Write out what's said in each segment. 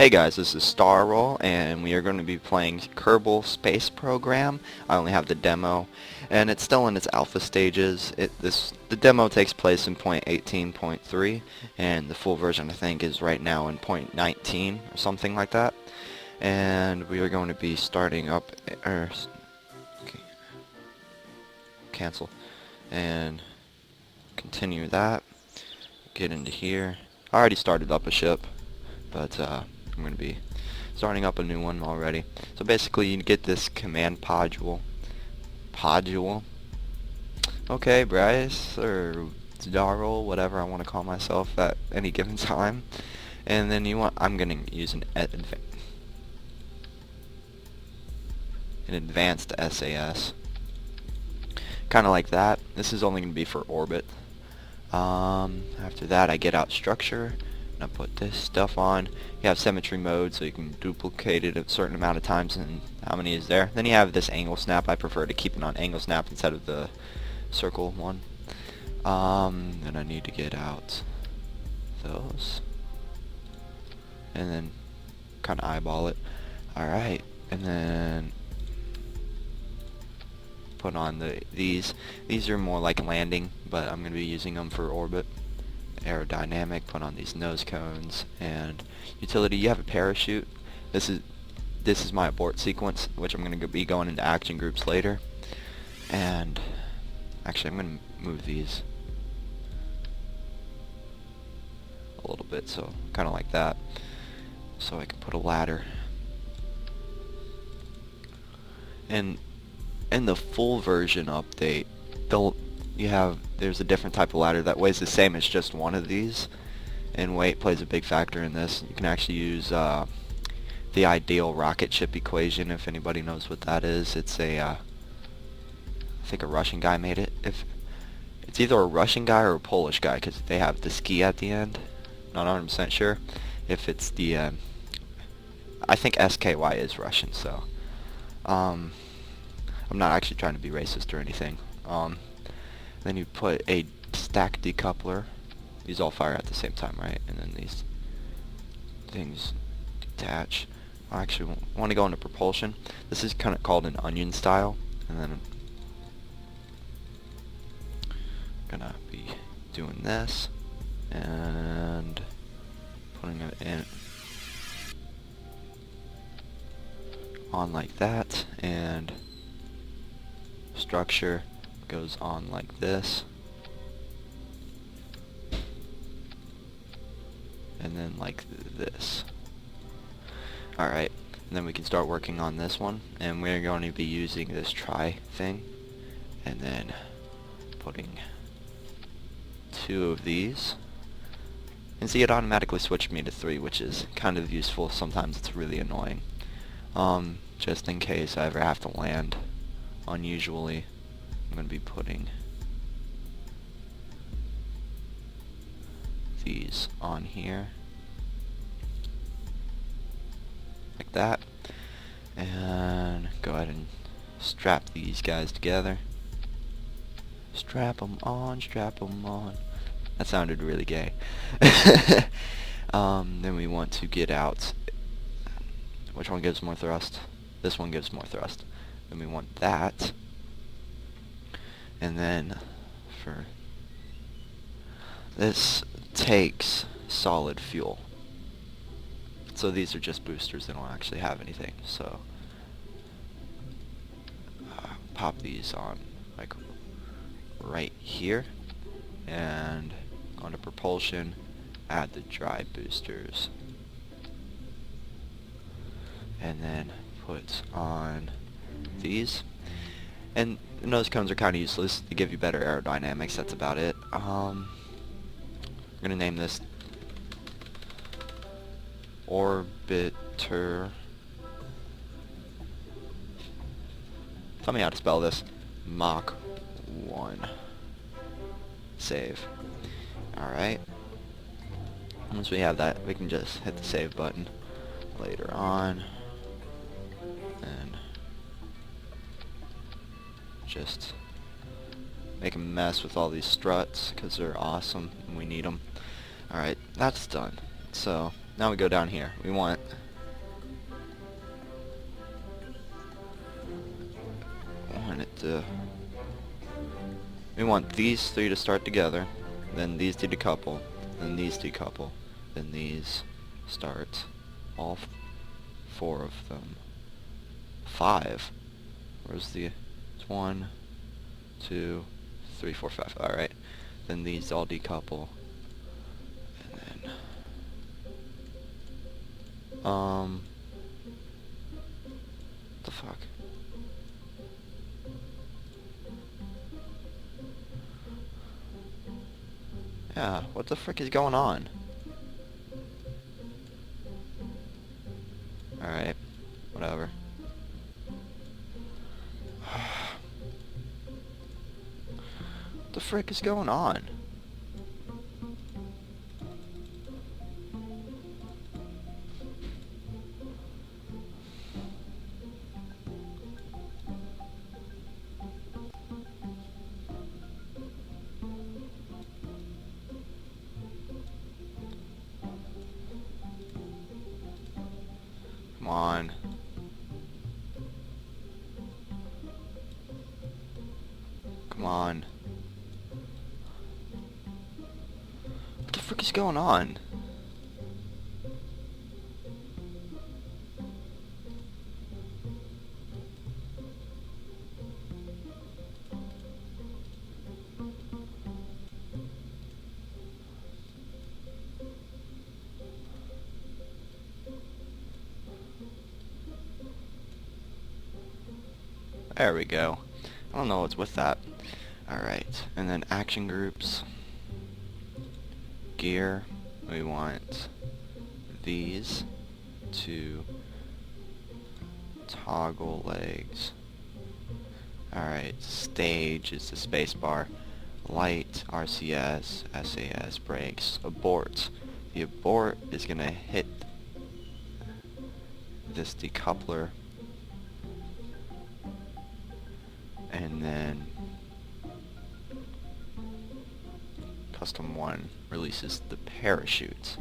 Hey guys, this is Starroll, and we are going to be playing Kerbal Space Program. I only have the demo, and it's still in its alpha stages. The demo takes place in 0.18.3, and the full version I think is right now in 0.19 or something like that. And we are going to be starting up, okay, cancel, and continue that. Get into here. I already started up a ship, but I'm going to be starting up a new one already. So basically you get this command module. Okay, Bryce, or Darrell, whatever I want to call myself at any given time. And then I'm going to use an advanced SAS. Kind of like that. This is only going to be for orbit. After that I get out structure. I put this stuff on. You have symmetry mode, so you can duplicate it a certain amount of times, and how many is there. Then you have this angle snap. I prefer to keep it on angle snap instead of the circle one. And I need to get out those, and then kind of eyeball it. Alright, and then put on these. These are more like landing, but I'm going to be using them for orbit. Aerodynamic, put on these nose cones, and utility, you have a parachute. This is my abort sequence, which I'm going to be going into action groups later. And actually I'm going to move these a little bit, so kind of like that, so I can put a ladder. And in the full version update, there's a different type of ladder that weighs the same as just one of these, and weight plays a big factor in this. You can actually use the ideal rocket ship equation, if anybody knows what that is. It's I think a Russian guy made it. If it's either a Russian guy or a Polish guy, because they have the ski at the end. Not 100% sure if it's the I think SKY is Russian, so I'm not actually trying to be racist or anything. Then you put a stack decoupler. These all fire at the same time, right? And then these things detach. I actually want to go into propulsion. This is kind of called an onion style. And then I'm gonna be doing this and putting it in on like that, and structure goes on like this, and then like this. Alright, and then we can start working on this one, and we're going to be using this try thing, and then putting 2 of these, and see, it automatically switched me to 3, which is kind of useful. Sometimes it's really annoying, just in case I ever have to land unusually. I'm going to be putting these on here like that, and go ahead and strap these guys together. Strap them on, strap them on. That sounded really gay. Then we want to get out, which one gives more thrust? This one gives more thrust. Then we want that. And then for this takes solid fuel. So these are just boosters, they don't actually have anything. So pop these on like right here, and go to propulsion, add the dry boosters, and then put on these. And the nose cones are kind of useless. They give you better aerodynamics, that's about it. I'm going to name this Orbiter. Tell me how to spell this. Mach 1. Save. Alright. Once we have that, we can just hit the save button later on, and just make a mess with all these struts because they're awesome and we need them. Alright, that's done. So now we go down here. We want we want these three to start together, then these to decouple, then these decouple, then these start. All four of them. 5. Where's the... It's 1, 2, 3, 4, 5. Alright. Then these all decouple. And then... What the fuck? Yeah, what the frick is going on? Alright, whatever. What the frick is going on? Come on. Come on. What the frick is going on? There we go. I don't know what's with that. Alright, and then action groups. Gear, we want these to toggle legs. Alright, stage is the spacebar. Light, RCS, SAS, brakes, abort. The abort is going to hit this decoupler, and then custom 1 releases the parachute.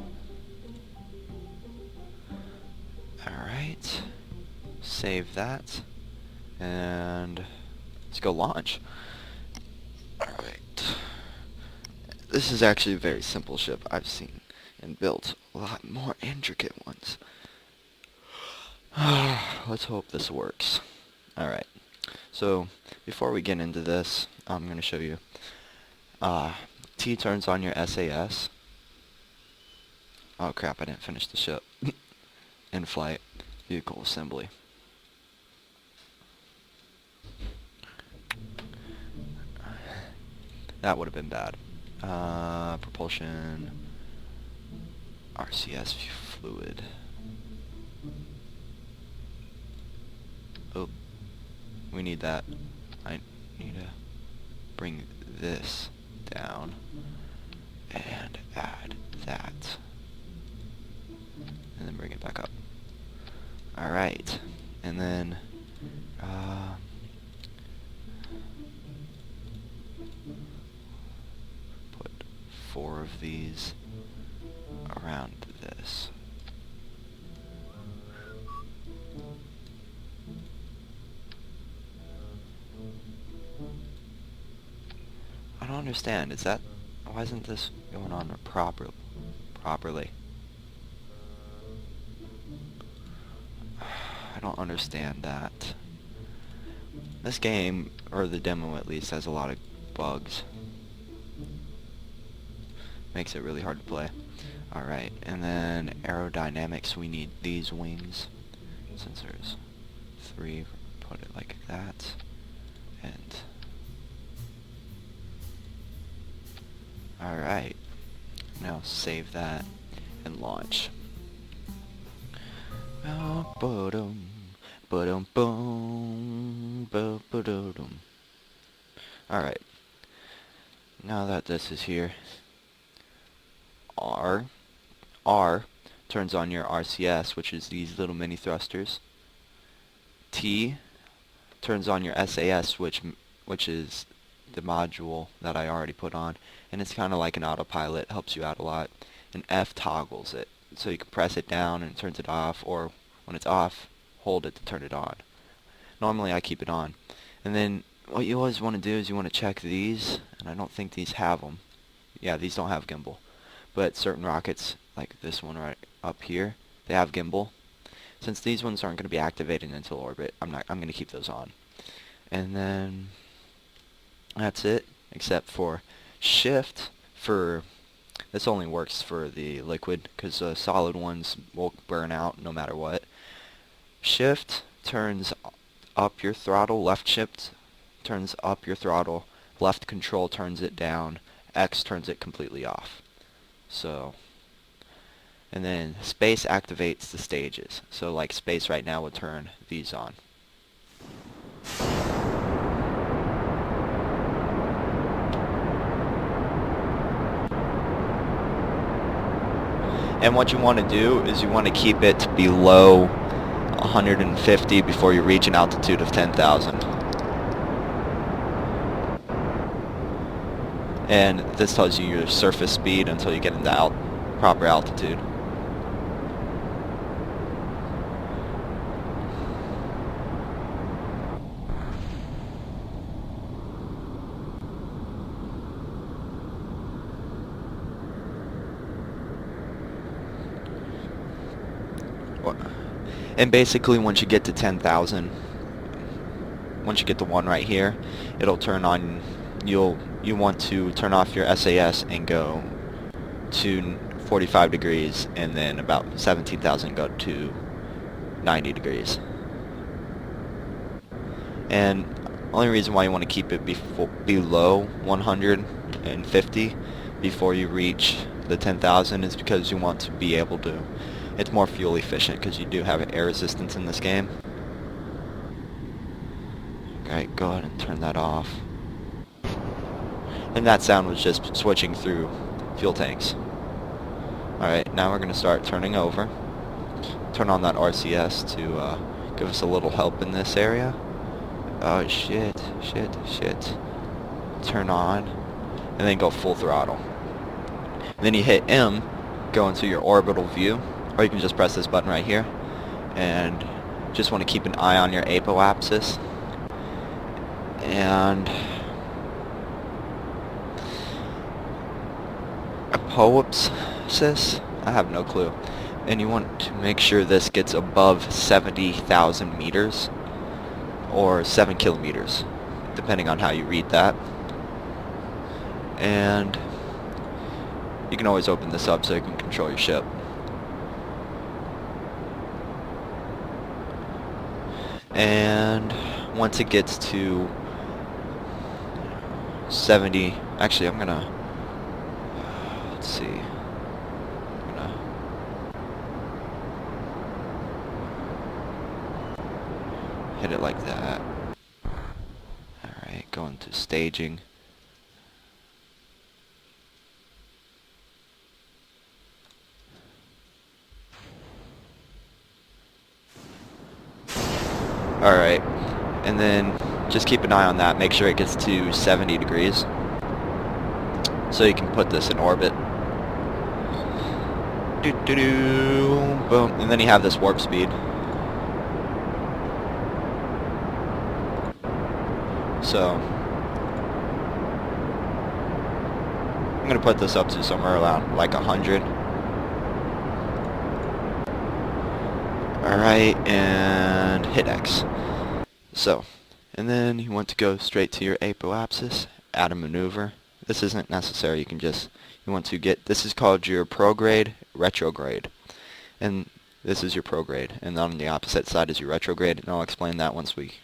Alright, save that, and let's go launch. Alright, this is actually a very simple ship. I've seen and built a lot more intricate ones. Let's hope this works. Alright, so before we get into this, I'm going to show you. T turns on your SAS. Oh crap, I didn't finish the ship. In flight, vehicle assembly. That would have been bad. Propulsion, RCS fluid. Oh, we need that. I need to bring this down and add that, and then bring it back up. Alright, and then put 4 of these around this. I don't understand. Is that... Why isn't this going on properly? I don't understand that. This game, or the demo at least, has a lot of bugs. Makes it really hard to play. Alright, and then aerodynamics, we need these wings. Since there's 3, put it like that. And... Alright, now save that and launch. Alright, now that this is here, R turns on your RCS, which is these little mini thrusters. T turns on your SAS, which is the module that I already put on, and it's kind of like an autopilot, helps you out a lot. And F toggles it. so you can press it down and it turns it off, or when it's off, hold it to turn it on. Normally I keep it on. And then what you always want to do is you want to check these, and I don't think these have them. Yeah, these don't have gimbal. But certain rockets, like this one right up here, they have gimbal. Since these ones aren't going to be activated until orbit, I'm going to keep those on. And then that's it, except for shift. For this only works for the liquid, because solid ones will burn out no matter what. Shift turns up your throttle, left shift turns up your throttle, left control turns it down, X turns it completely off. So, and then space activates the stages. So like space right now would turn these on. And what you want to do is you want to keep it below 150 before you reach an altitude of 10,000. And this tells you your surface speed until you get into proper altitude. And basically once you get to 10,000, once you get the one right here, it'll turn on, you want to turn off your SAS and go to 45 degrees, and then about 17,000 go to 90 degrees. And only reason why you want to keep it below 150 before you reach the 10,000 is because you want to be able to, it's more fuel efficient because you do have air resistance in this game. Alright, go ahead and turn that off. And that sound was just switching through fuel tanks. Alright, now we're going to start turning over. Turn on that RCS to give us a little help in this area. Oh shit. Turn on. And then go full throttle. And then you hit M, go into your orbital view. Or you can just press this button right here. And just want to keep an eye on your apoapsis. And apoapsis? I have no clue. And you want to make sure this gets above 70,000 meters or 7 kilometers, depending on how you read that. And you can always open this up so you can control your ship. And once it gets to 70, actually I'm gonna, let's see, I'm gonna hit it like that. Alright, go into staging. Alright, and then just keep an eye on that, make sure it gets to 70 degrees so you can put this in orbit. Boom, and then you have this warp speed. So I'm gonna put this up to somewhere around like 100. Alright, and hit X. So, and then you want to go straight to your apoapsis, add a maneuver. This isn't necessary, you can just, you want to get, this is called your prograde, retrograde. And this is your prograde, and on the opposite side is your retrograde, and I'll explain that once we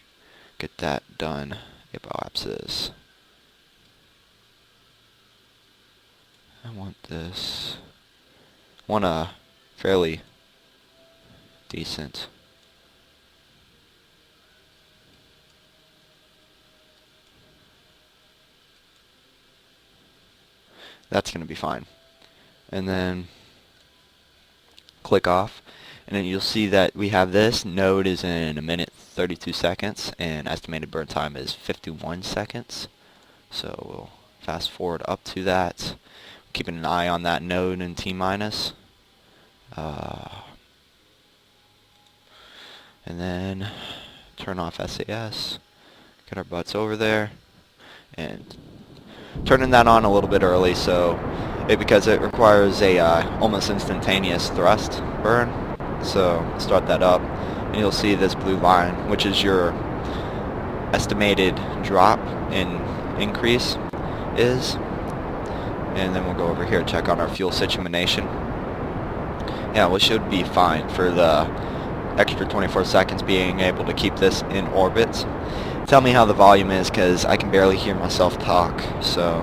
get that done. Apoapsis. I want this, I want a fairly decent. That's going to be fine. And then click off, and then you'll see that we have this node is in 1:32 and estimated burn time is 51 seconds. So we'll fast forward up to that, keeping an eye on that node in T-minus. And then turn off SAS. Get our butts over there. And turning that on a little bit early because it requires a almost instantaneous thrust burn. So start that up. And you'll see this blue line, which is your estimated drop in increase is. And then we'll go over here, check on our fuel situation. Yeah, we should be fine for the extra 24 seconds being able to keep this in orbit. Tell me how the volume is, because I can barely hear myself talk. So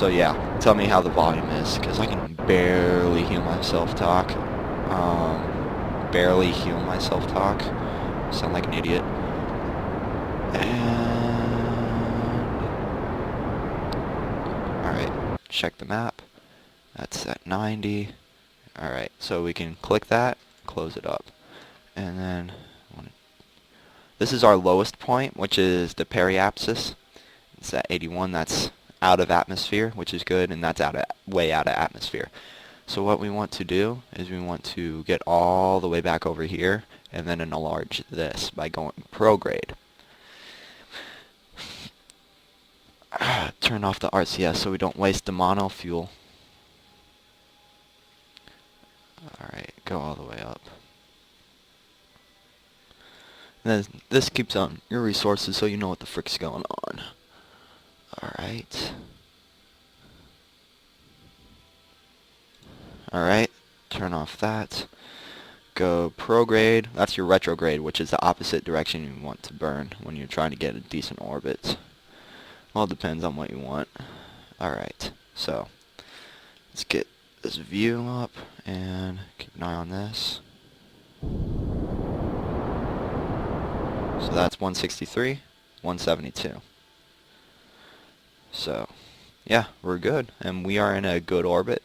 yeah, tell me how the volume is, because I can barely hear myself talk. Barely hear myself talk. Sound like an idiot. And alright, check the map. That's at 90. Alright, so we can click that, close it up. And then this is our lowest point, which is the periapsis. It's at 81. That's out of atmosphere, which is good, and that's way out of atmosphere. So what we want to do is we want to get all the way back over here and then enlarge this by going prograde. Turn off the RCS so we don't waste the mono fuel. Alright, go all the way up. And then this keeps on your resources so you know what the frick's going on. Alright. Alright, turn off that. Go prograde. That's your retrograde, which is the opposite direction you want to burn when you're trying to get a decent orbit. Well, it depends on what you want. Alright, so let's get this view up and keep an eye on this. So that's 163, 172. So, yeah, we're good. And we are in a good orbit.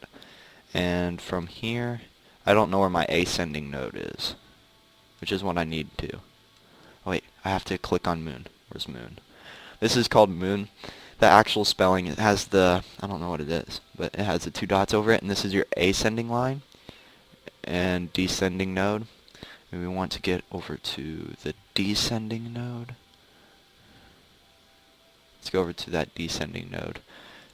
And from here, I don't know where my ascending node is, which is what I need to. Oh, wait, I have to click on moon. Where's moon? This is called moon. The actual spelling, it has the, I don't know what it is, but it has the 2 dots over it, and this is your ascending line and descending node. And we want to get over to the descending node. Let's go over to that descending node.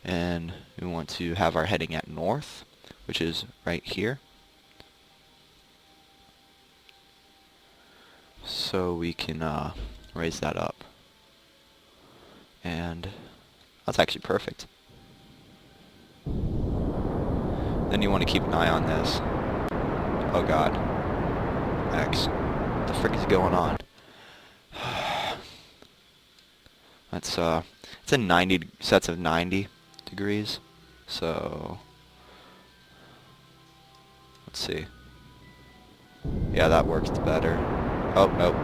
And we want to have our heading at north, which is right here. So we can raise that up. And that's actually perfect. Then you want to keep an eye on this. Oh god. X. What the frick is going on? That's it's in 90 sets of 90 degrees. So let's see. Yeah, that works better. Oh nope.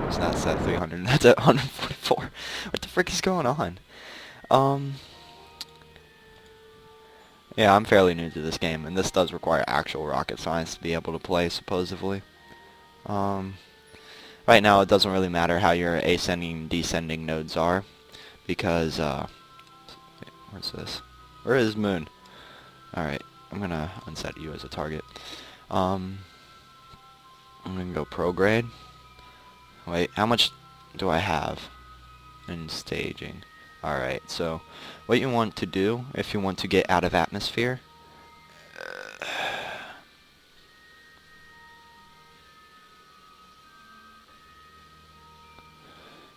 It's not set 300. That's at 144. What the frick is going on? Yeah, I'm fairly new to this game, and this does require actual rocket science to be able to play, supposedly. Right now, it doesn't really matter how your ascending and descending nodes are, because, where's this? Where is moon? Alright, I'm gonna unset you as a target. I'm gonna go prograde. Wait, how much do I have in staging? Alright, so what you want to do, if you want to get out of atmosphere,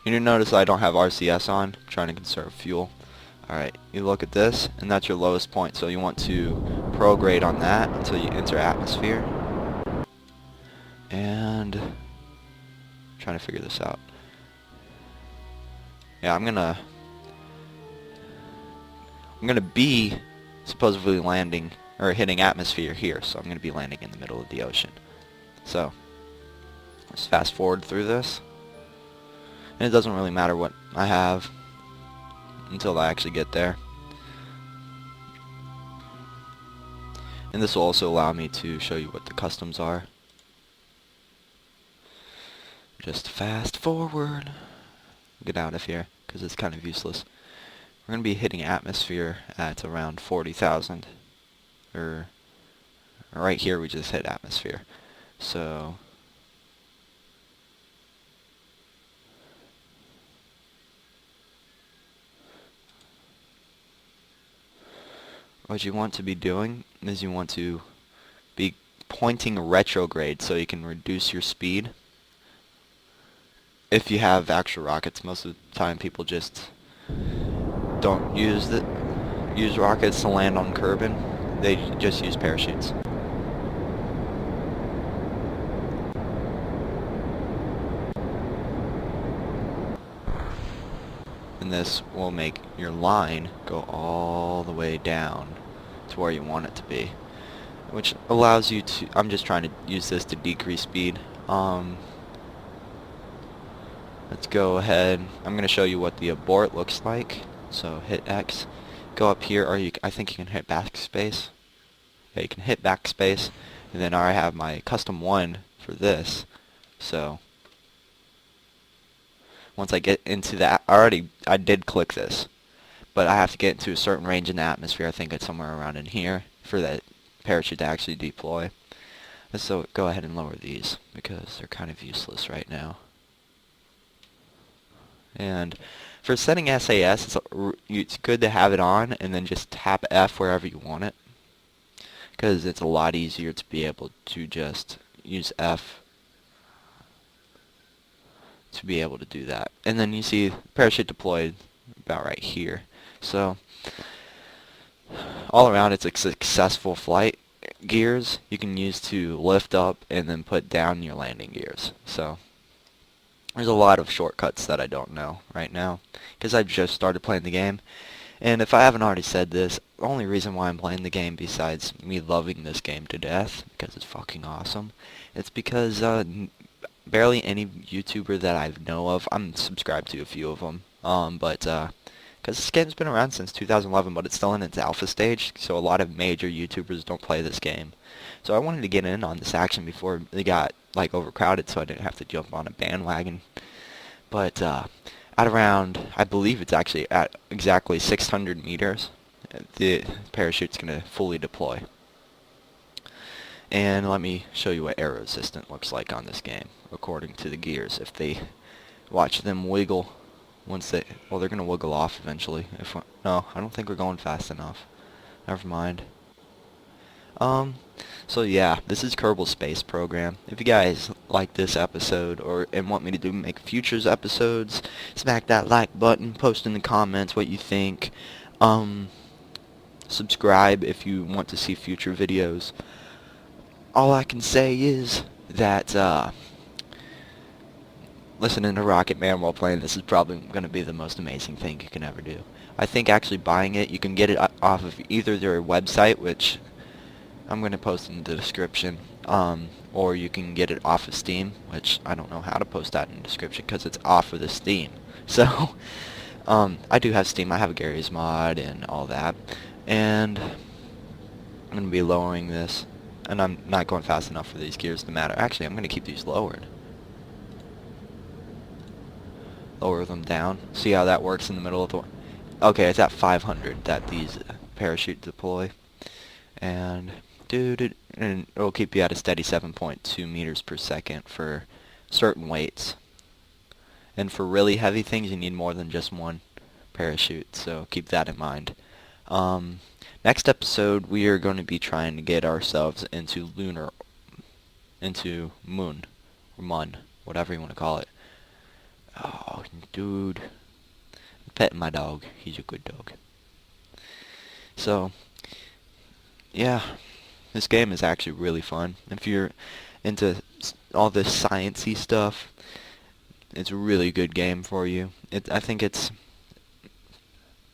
you notice I don't have RCS on. I'm trying to conserve fuel. Alright, you look at this, and that's your lowest point, so you want to prograde on that until you enter atmosphere. And trying to figure this out. Yeah, I'm gonna be supposedly landing or hitting atmosphere here, so I'm gonna be landing in the middle of the ocean. So let's fast forward through this, and it doesn't really matter what I have until I actually get there. And this will also allow me to show you what the customs are. Just fast forward. Get out of here, because it's kind of useless. We're going to be hitting atmosphere at around 40,000. or right here we just hit atmosphere. So what you want to be doing is you want to be pointing retrograde so you can reduce your speed. If you have actual rockets, most of the time people just don't use rockets to land on Kerbin. They just use parachutes. And this will make your line go all the way down to where you want it to be, which allows you to, I'm just trying to use this to decrease speed. Let's go ahead, I'm going to show you what the abort looks like. So hit X, go up here, or I think you can hit backspace. Yeah, you can hit backspace, and then I have my custom one for this. So once I get into that, I did click this, but I have to get into a certain range in the atmosphere. I think it's somewhere around in here for that parachute to actually deploy. So go ahead and lower these because they're kind of useless right now. And for setting SAS, it's good to have it on and then just tap F wherever you want it, because it's a lot easier to be able to just use F to be able to do that. And then you see parachute deployed about right here. So all around it's a successful flight. Gears you can use to lift up and then put down your landing gears. So there's a lot of shortcuts that I don't know right now because I've just started playing the game. And if I haven't already said this, the only reason why I'm playing the game, besides me loving this game to death because it's fucking awesome, it's because barely any YouTuber that I know of, I'm subscribed to a few of them, because this game's been around since 2011, but it's still in its alpha stage, so a lot of major YouTubers don't play this game. So I wanted to get in on this action before they got like overcrowded, so I didn't have to jump on a bandwagon. But at around, I believe it's actually at exactly 600 meters, the parachute's going to fully deploy. And let me show you what air resistant looks like on this game, according to the gears. If they watch them wiggle, once they, well, they're going to wiggle off eventually. No, I don't think we're going fast enough. Never mind. So yeah, this is Kerbal Space Program. If you guys like this episode and want me to make futures episodes, smack that like button, post in the comments what you think. Subscribe if you want to see future videos. All I can say is that listening to Rocket Man while playing this is probably going to be the most amazing thing you can ever do. I think actually buying it, you can get it off of either their website, which I'm going to post in the description, or you can get it off of Steam, which I don't know how to post that in the description because it's off of the Steam. So I do have Steam. I have a Gary's mod and all that, and I'm going to be lowering this, and I'm not going fast enough for these gears to matter. Actually, I'm going to keep these lowered. Lower them down. See how that works in the middle of the... Okay, it's at 500 that these parachute deploy. And and it'll keep you at a steady 7.2 meters per second for certain weights. And for really heavy things, you need more than just one parachute, so keep that in mind. Next episode, we are going to be trying to get ourselves into moon, or mun, whatever you want to call it. Oh, dude. I'm petting my dog. He's a good dog. So, yeah, this game is actually really fun. If you're into all this sciencey stuff, it's a really good game for you. I think it's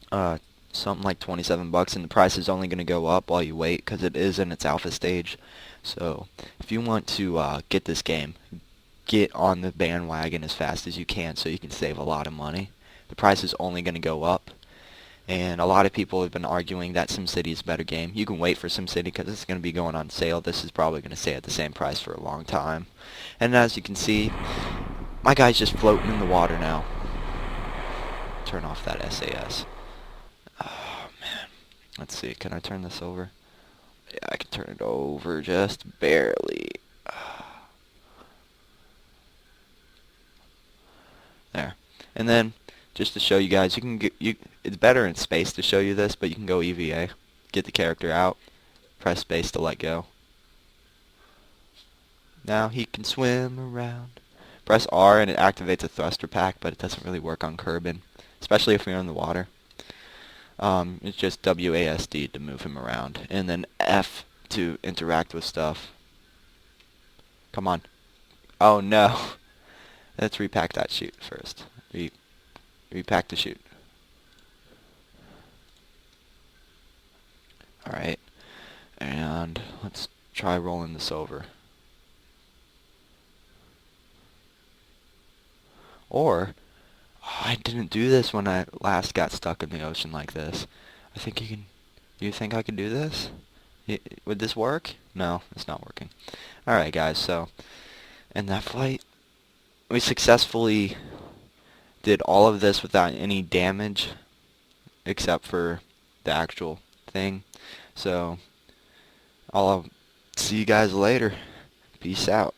something like $27, and the price is only going to go up while you wait because it is in its alpha stage. So, if you want to get this game, get on the bandwagon as fast as you can so you can save a lot of money. The price is only going to go up. And a lot of people have been arguing that SimCity is a better game. You can wait for SimCity because it's going to be going on sale. This is probably going to stay at the same price for a long time. And as you can see, my guy's just floating in the water now. Turn off that SAS. Oh, man. Let's see. Can I turn this over? Yeah, I can turn it over just barely. There. And then, just to show you guys, you can it's better in space to show you this, but you can go EVA, get the character out, press space to let go. Now he can swim around. Press R and it activates a thruster pack, but it doesn't really work on Kerbin, especially if you're in the water. It's just WASD to move him around, and then F to interact with stuff. Come on. Oh no. Let's repack that chute first. Repack the chute. Alright. And let's try rolling this over. Or, oh, I didn't do this when I last got stuck in the ocean like this. I think you can, you think I could do this? Would this work? No, it's not working. Alright guys, so, in that flight, we successfully did all of this without any damage, except for the actual thing. So, I'll see you guys later. Peace out.